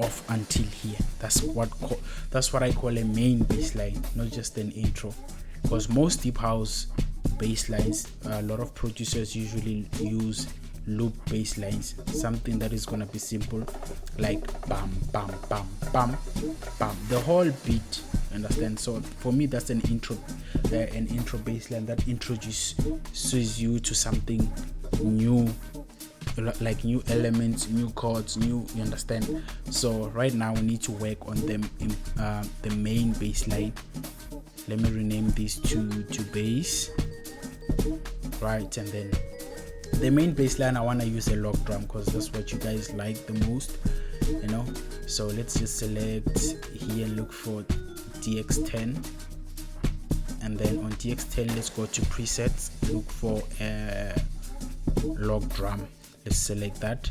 off until here. That's what I call a main bass line, not just an intro, because most deep house bass lines, a lot of producers usually use loop bass lines, something that is gonna be simple, like bam bam bam bam bam, the whole beat, understand? So for me, that's an intro bass line that introduces you to something new, like new elements, new chords, you understand? So right now we need to work on them in the main bass line. Let me rename these to bass, right? And then the main bass line, I want to use a log drum because that's what you guys like the most, you know. So let's just select here and look for DX10, and then on DX10 let's go to presets, look for a log drum. Let's select that,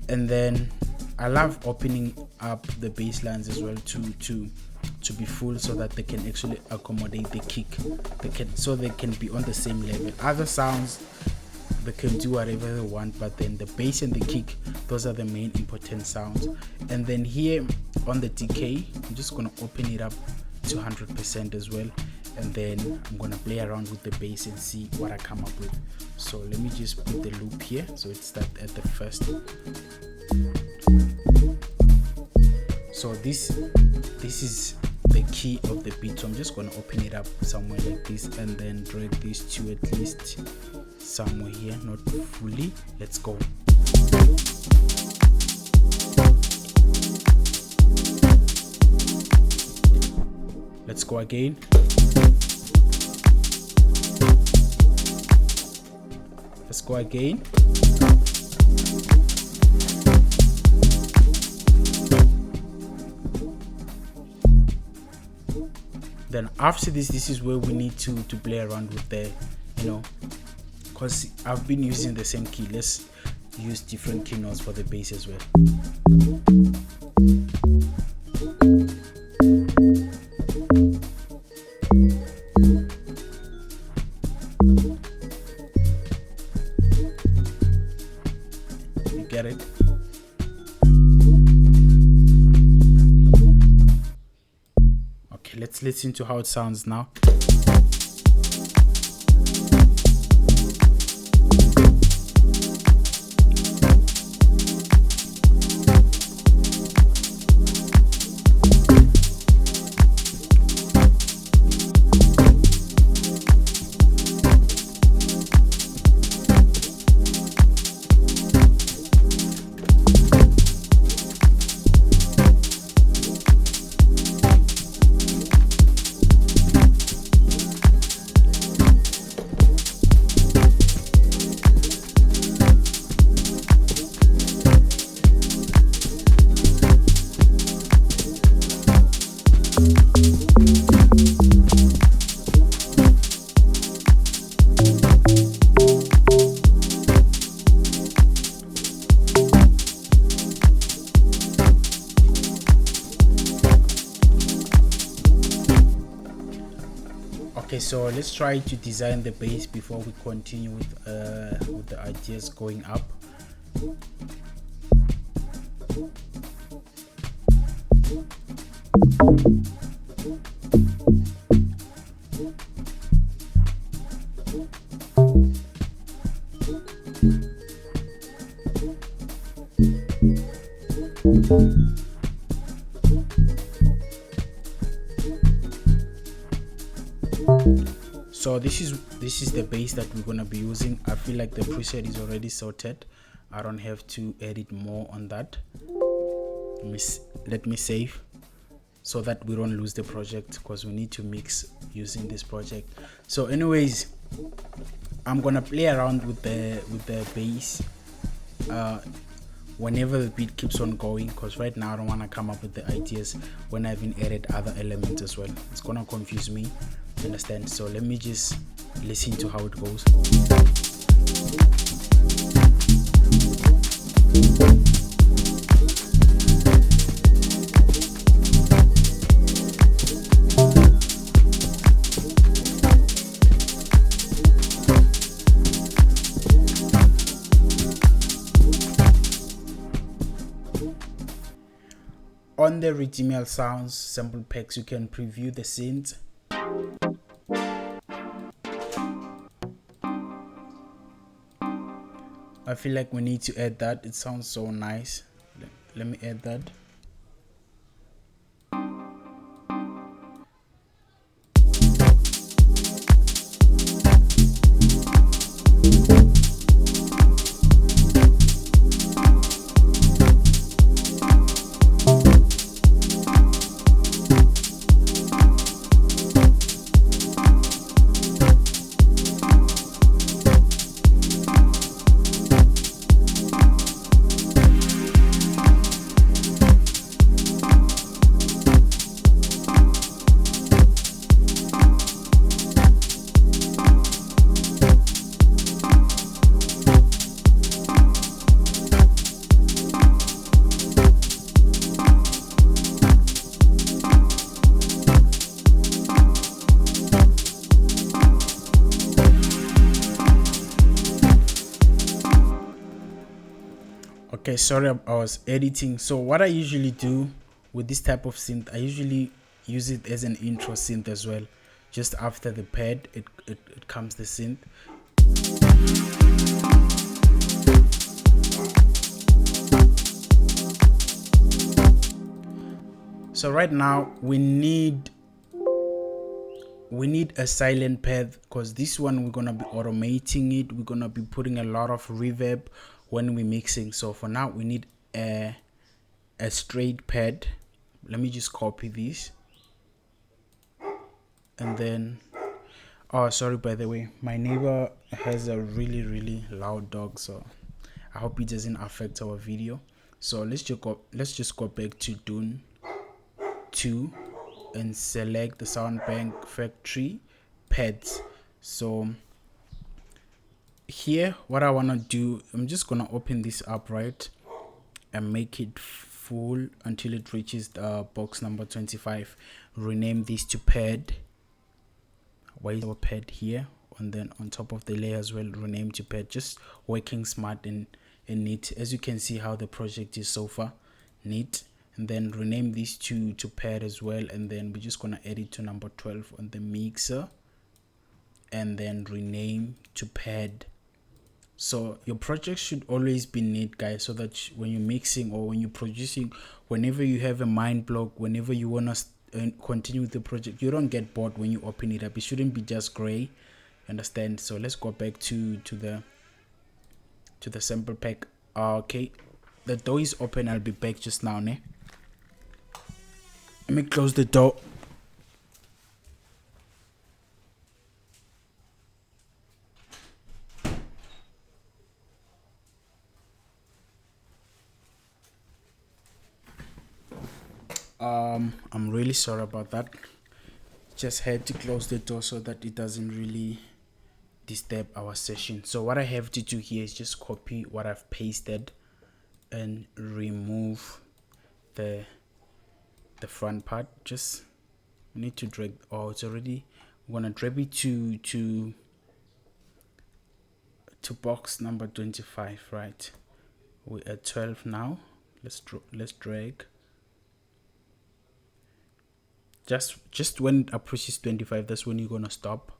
and then I love opening up the bass lines as well to be full, so that they can actually accommodate the kick. So they can be on the same level. Other sounds, they can do whatever they want, but then the bass and the kick, those are the main important sounds. And then here on the decay, I'm just gonna open it up to 100% as well, and then I'm gonna play around with the bass and see what I come up with. So let me just put the loop here, so it's that at the first. So this is the key of the beat, so I'm just gonna open it up somewhere like this, and then drag this to at least somewhere here, not fully. Let's go. Let's go again. Let's go again. Then after this is where we need to play around with the, you know, because I've been using the same key. Let's use different key notes for the bass as well. You get it? Okay, let's listen to how it sounds now. Okay, so let's try to design the bass before we continue with the ideas going up. So this is the bass that we're gonna be using. I feel like the preset is already sorted. I don't have to edit more on that. Let me save so that we don't lose the project, because we need to mix using this project. So anyways, I'm gonna play around with the bass whenever the beat keeps on going, because right now I don't want to come up with the ideas when I haven't added other elements as well. It's gonna confuse me, understand? So let me just listen to how it goes. On the Redeemial Sounds sample packs, you can preview the synth. I feel like we need to add that. It sounds so nice. Let me add that. Okay, sorry, I was editing. So what I usually do with this type of synth, I usually use it as an intro synth as well. Just after the pad, it comes the synth. So right now we need a silent pad, because this one we're gonna be automating it. We're gonna be putting a lot of reverb when we're mixing. So for now we need a straight pad. Let me just copy this, and then sorry, by the way, my neighbor has a really loud dog, so I hope it doesn't affect our video. So let's just go back to Dune 2 and select the sound bank factory pads. So here what I want to do, I'm just gonna open this up, right, and make it full until it reaches the box number 25. Rename this to pad. Why is our pad here? And then on top of the layer as well, rename to pad. Just working smart and neat. As you can see how the project is so far, neat. And then rename this to pad as well, and then we're just gonna add it to number 12 on the mixer, and then rename to pad. So your project should always be neat, guys, so that when you're mixing or when you're producing, whenever you have a mind block, whenever you want to continue with the project, you don't get bored when you open it up. It shouldn't be just gray, understand? So let's go back to the sample pack. Okay, the door is open. I'll be back just now, ne? Let me close the door. I'm really sorry about that. Just had to close the door so that it doesn't really disturb our session. So what I have to do here is just copy what I've pasted and remove the front part. Just need to drag. Oh, it's already. I'm gonna drag it to box number 25, right? We're at 12 now. Let's drag. Just when it approaches 25, that's when you're gonna stop.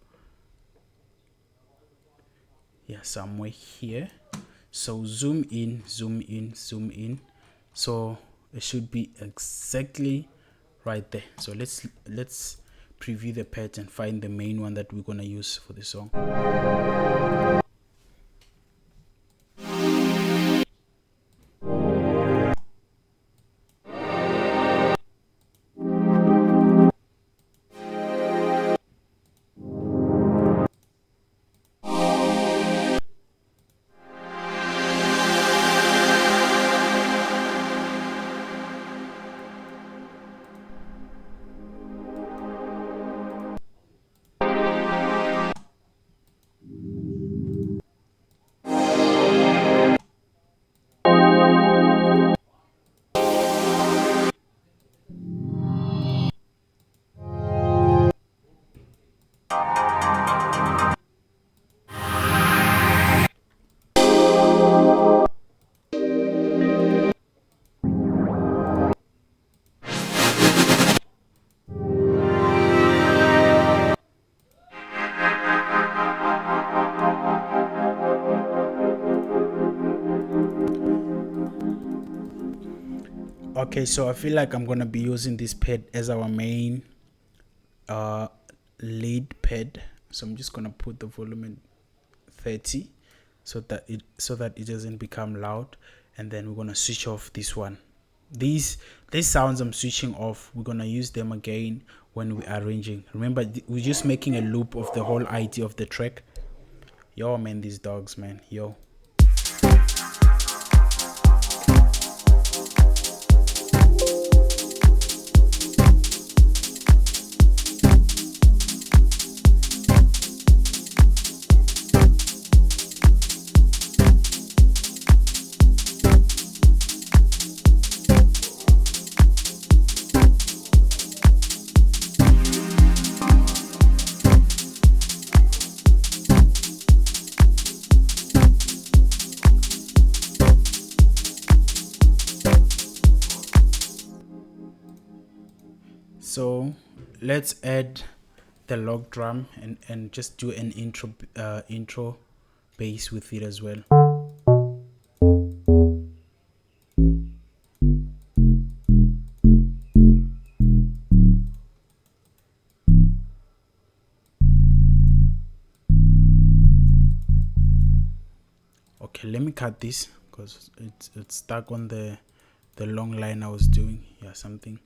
Yeah, somewhere here. So zoom in. So it should be exactly right there. So let's preview the patch and find the main one that we're gonna use for the song. Okay, so I feel like I'm gonna be using this pad as our main lead pad. So I'm just gonna put the volume at 30 so that it doesn't become loud, and then we're gonna switch off this one. These sounds I'm switching off, we're gonna use them again when we're arranging. Remember, we're just making a loop of the whole idea of the track. Yo man, these dogs, man, yo. So let's add the log drum and just do an intro bass with it as well. Okay, let me cut this because it's stuck on the long line I was doing. Yeah, something.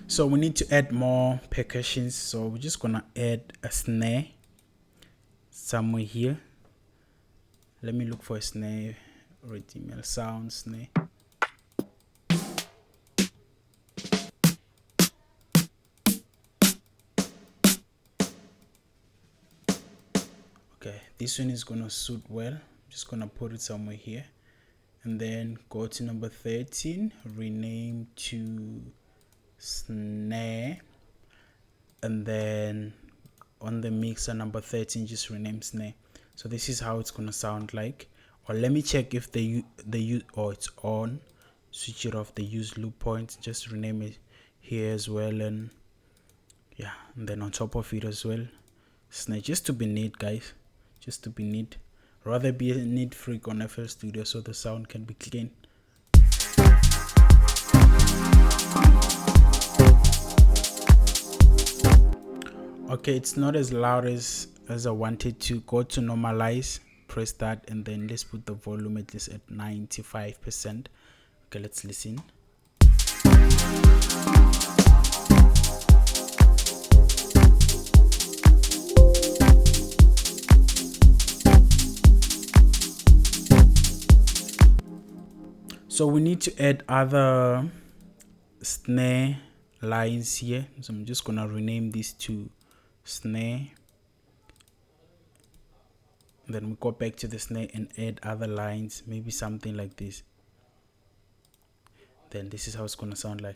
So we need to add more percussions, so we're just gonna add a snare somewhere here. Let me look for a snare, original sound snare. Okay, this one is gonna suit well. I'm just gonna put it somewhere here, and then go to number 13, rename to snare, and then on the mixer number 13 just rename snare. So this is how it's gonna sound like. Or let me check if the it's on, switch it off, the use loop point, just rename it here as well, and yeah, and then on top of it as well snare, just to be neat guys, just to be neat. Rather be a neat freak on FL Studio so the sound can be clean. Okay, it's not as loud as I wanted to. Go to normalize, press that, and then let's put the volume at least at 95%. Okay, let's listen. So we need to add other snare lines here. So I'm just gonna rename this to snare, and then we go back to the snare and add other lines, maybe something like this. Then this is how it's gonna sound like.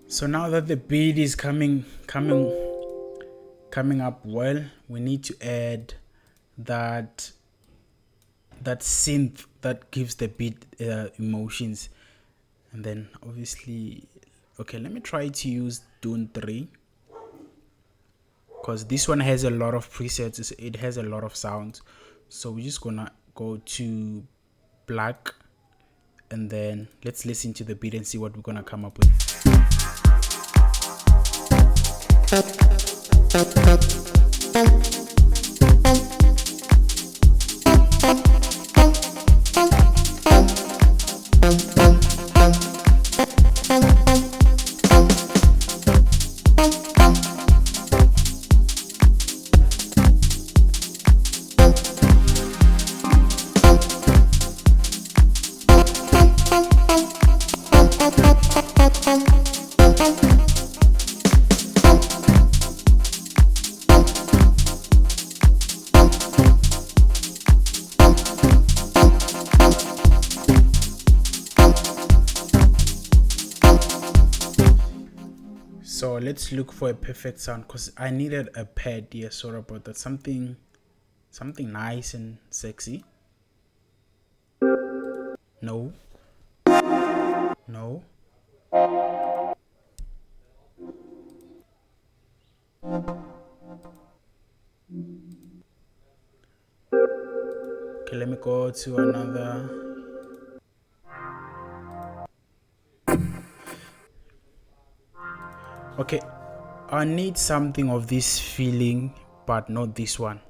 So now that the beat is coming up well, we need to add that synth that gives the beat emotions. And then obviously, okay, let me try to use Dune 3 because this one has a lot of presets. It has a lot of sounds. So we're just gonna go to black, and then let's listen to the beat and see what we're gonna come up with. So let's look for a perfect sound, because I needed a pad here. Sorry about that. Something nice and sexy. No. Okay, let me go to another. Okay, I need something of this feeling, but not this one.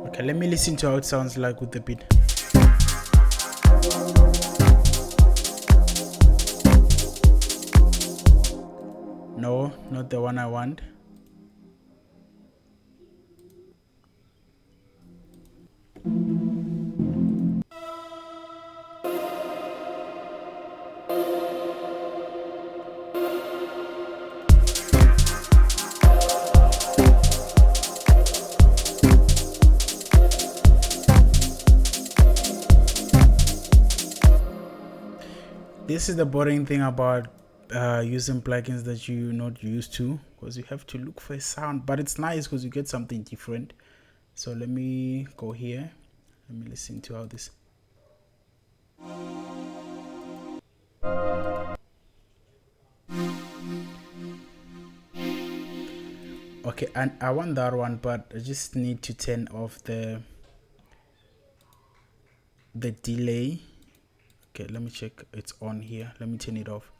Okay, let me listen to how it sounds like with the beat. No, not the one I want. This is the boring thing about using plugins that you're not used to, because you have to look for a sound, but it's nice because you get something different. So let me go here. Let me listen to how this. Okay, and I want that one, but I just need to turn off the delay. Okay, let me check. It's on here. Let me turn it off.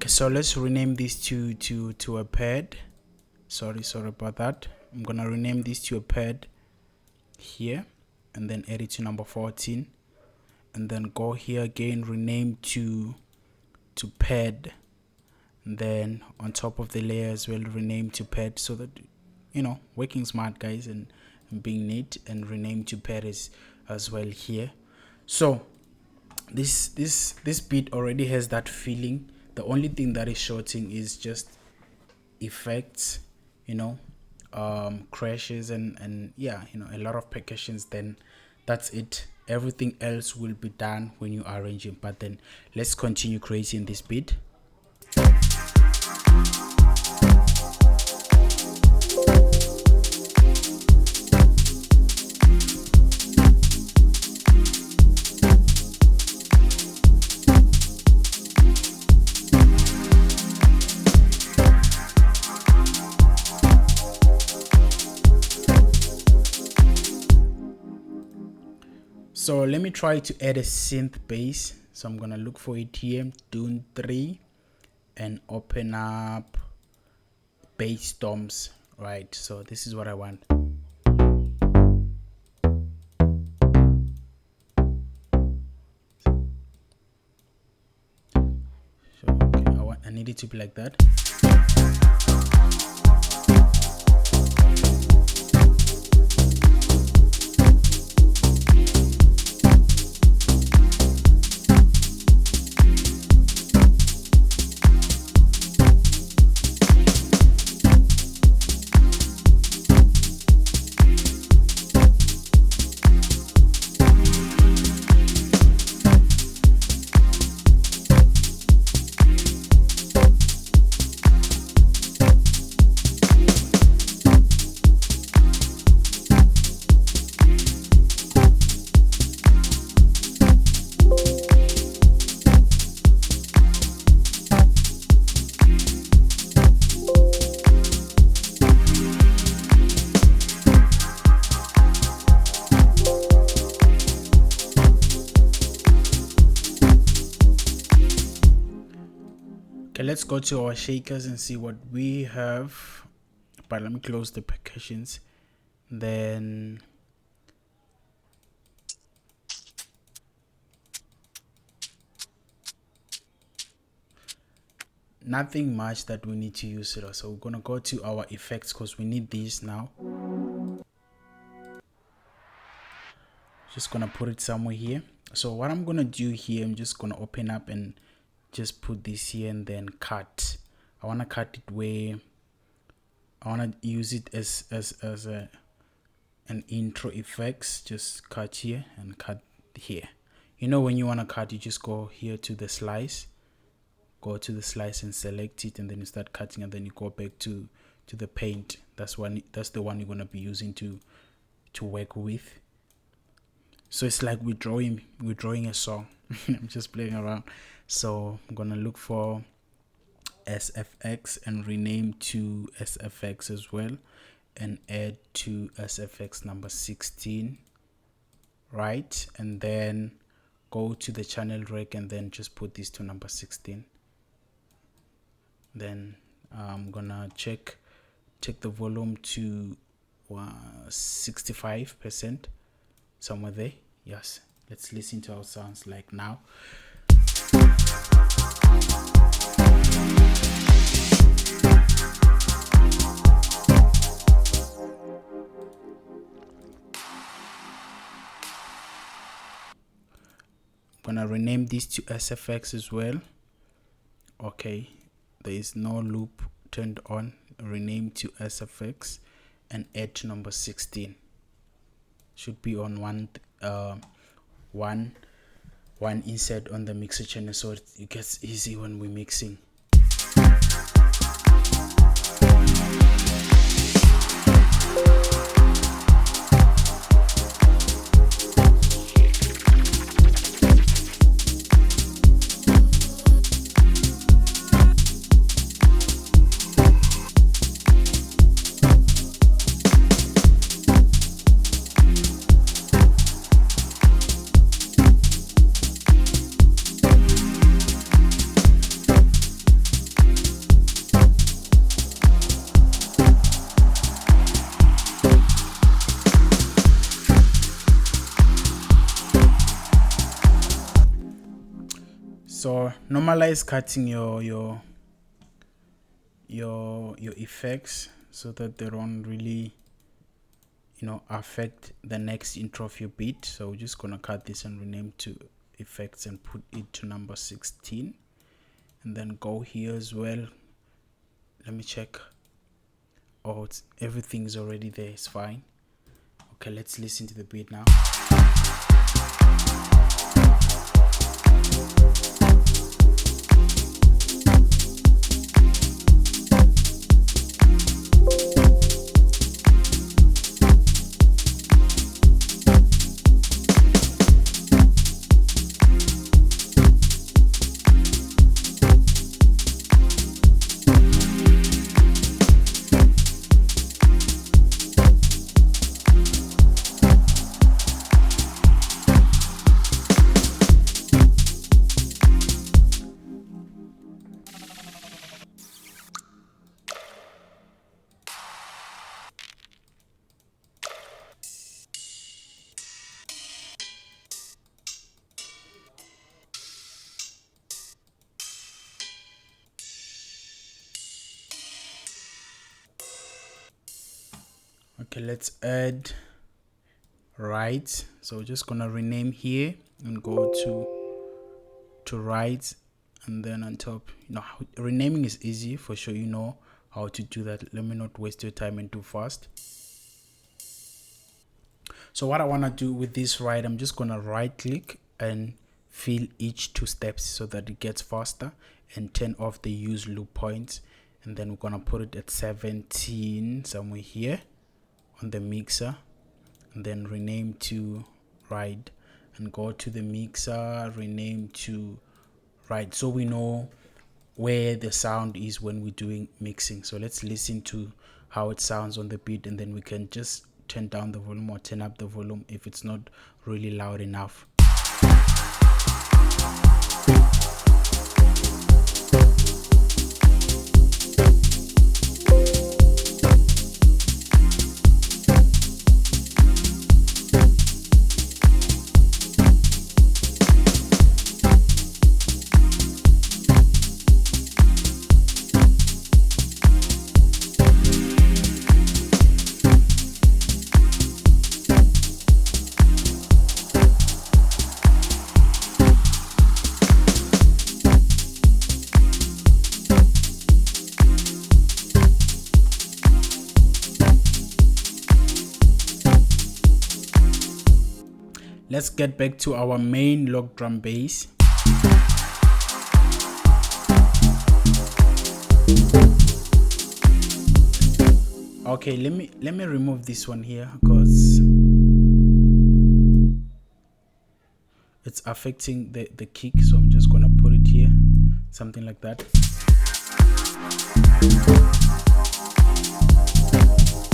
So let's rename this to a pad. Sorry about that. I'm gonna rename this to a pad here, and then add it to number 14, and then go here again, rename to pad, and then on top of the layer as well, rename to pad, so that, you know, working smart, guys, and being neat, and rename to pad as well here. So this beat already has that feeling. The only thing that is shorting is just effects, you know, crashes and yeah, you know, a lot of percussions. Then that's it. Everything else will be done when you are arranging. But then let's continue creating this beat. So let me try to add a synth bass. So I'm gonna look for it here, Dune 3, and open up bass toms. Right, so this is what I want. So okay, I need it to be like that. Okay, let's go to our shakers and see what we have. But let me close the percussions. Then nothing much that we need to use it. So we're gonna go to our effects because we need these now. Just gonna put it somewhere here. So what I'm gonna do here, I'm just gonna open up and just put this here and then cut. I want to cut it where I want to use it as an intro effects. Just cut here and cut here. You know, when you want to cut, you just go here to the slice, go to the slice and select it, and then you start cutting, and then you go back to the paint. That's the one you're going to be using to work with. So it's like we're drawing a song. I'm just playing around. So I'm gonna look for SFX and rename to SFX as well, and add to SFX number 16, right? And then go to the channel rec and then just put this to number 16. Then I'm gonna check the volume to 65%, somewhere there. Yes, let's listen to how it sounds like now. I'm gonna rename this to SFX as well. Okay, there is no loop turned on. Rename to SFX and add to number 16. Should be on one insert on the mixer channel, so it gets easy when we're mixing. So normalize cutting your effects so that they don't really, affect the next intro of your beat. So we're just gonna cut this and rename to effects and put it to number 16, and then go here as well. Let me check. Oh, everything's already there. It's fine. Okay, let's listen to the beat now. Okay, let's add right. So we're just gonna rename here and go to right, and then on top, renaming is easy for sure. You know how to do that. Let me not waste your time and do fast. So what I want to do with this right, I'm just gonna right click and fill each 2 steps so that it gets faster, and turn off the use loop points, and then we're gonna put it at 17 somewhere here on the mixer, and then rename to right, and go to the mixer, rename to right, so we know where the sound is when we're doing mixing. So let's listen to how it sounds on the beat, and then we can just turn down the volume or turn up the volume if it's not really loud enough. Let's get back to our main log drum bass. Okay, let me remove this one here because it's affecting the kick, so I'm just gonna put it here, something like that.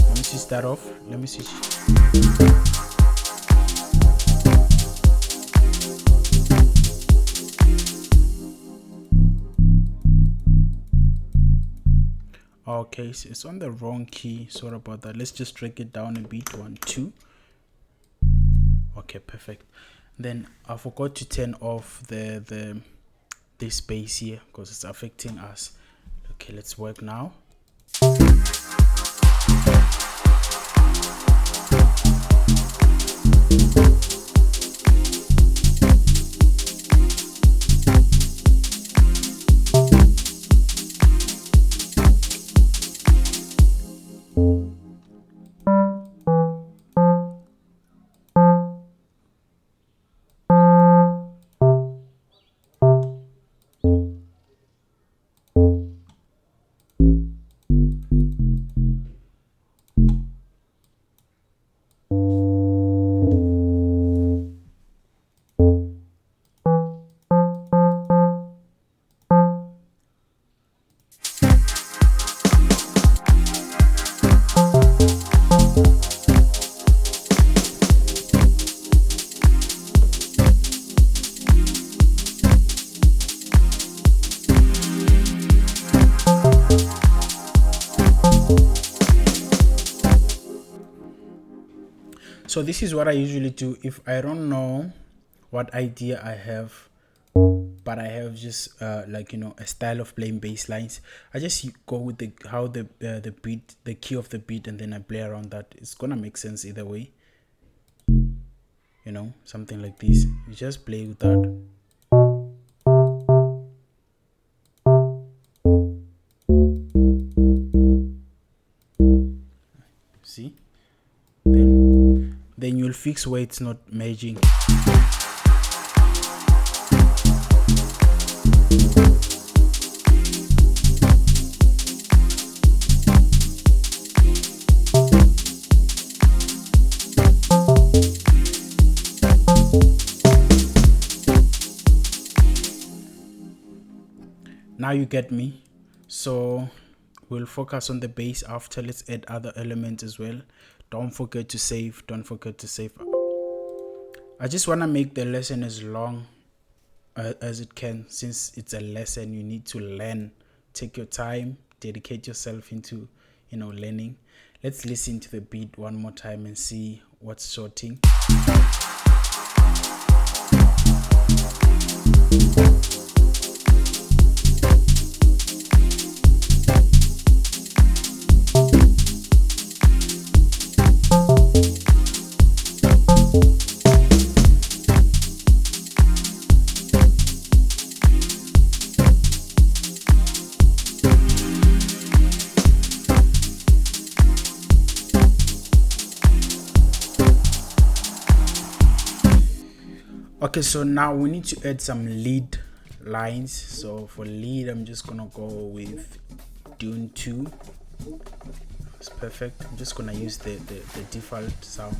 Let me switch that off. Let me switch. Okay, so it's on the wrong key. Sorry about that. Let's just drag it down a bit. 1, 2. Okay, perfect. Then I forgot to turn off this bass here because it's affecting us. Okay, let's work now. So this is what I usually do if I don't know what idea I have, but I have just like a style of playing bass lines. I just go with the beat, the key of the beat, and then I play around that. It's gonna make sense either way. Something like this. You just play with that. See? Then you'll fix where it's not merging. Now you get me. So we'll focus on the bass after. Let's add other elements as well. Don't forget to save. I just want to make the lesson as long as it can. Since it's a lesson, you need to learn. Take your time, dedicate yourself into learning. Let's listen to the beat one more time and see what's sorting. Okay, so now we need to add some lead lines. So for lead, I'm just gonna go with Dune 2. It's perfect. I'm just gonna use the default sound.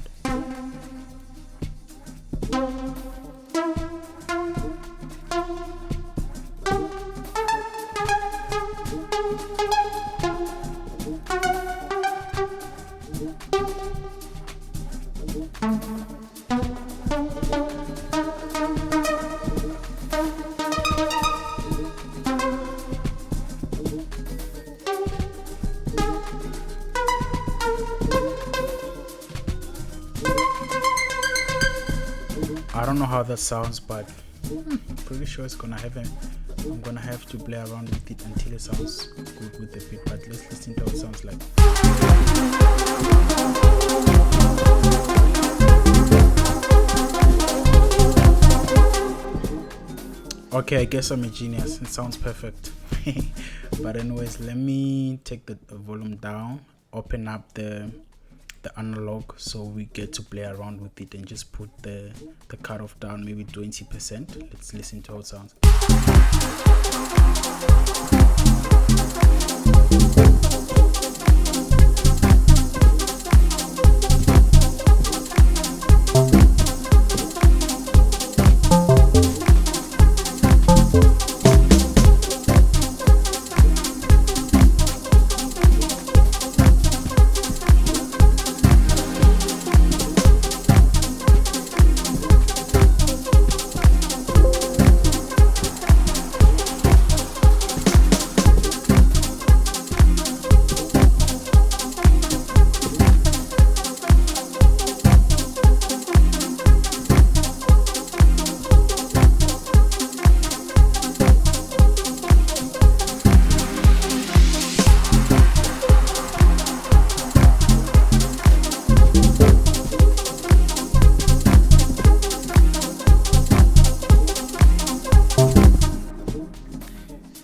I don't know how that sounds, but pretty sure it's gonna have I'm gonna have to play around with it until it sounds good with the beat. But let's listen to how it sounds like. Okay, I guess I'm a genius. It sounds perfect. But anyways, let me take the volume down, open up the analog so we get to play around with it, and just put the cutoff down maybe 20%. Let's listen to how it sounds.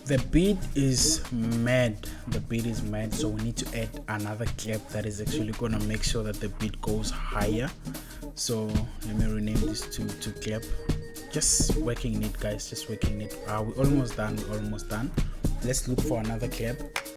The beat is mad. So we need to add another clap that is actually gonna make sure that the beat goes higher. So let me rename this to clap. Just working it, guys, just working it. We're almost done. Let's look for another clap.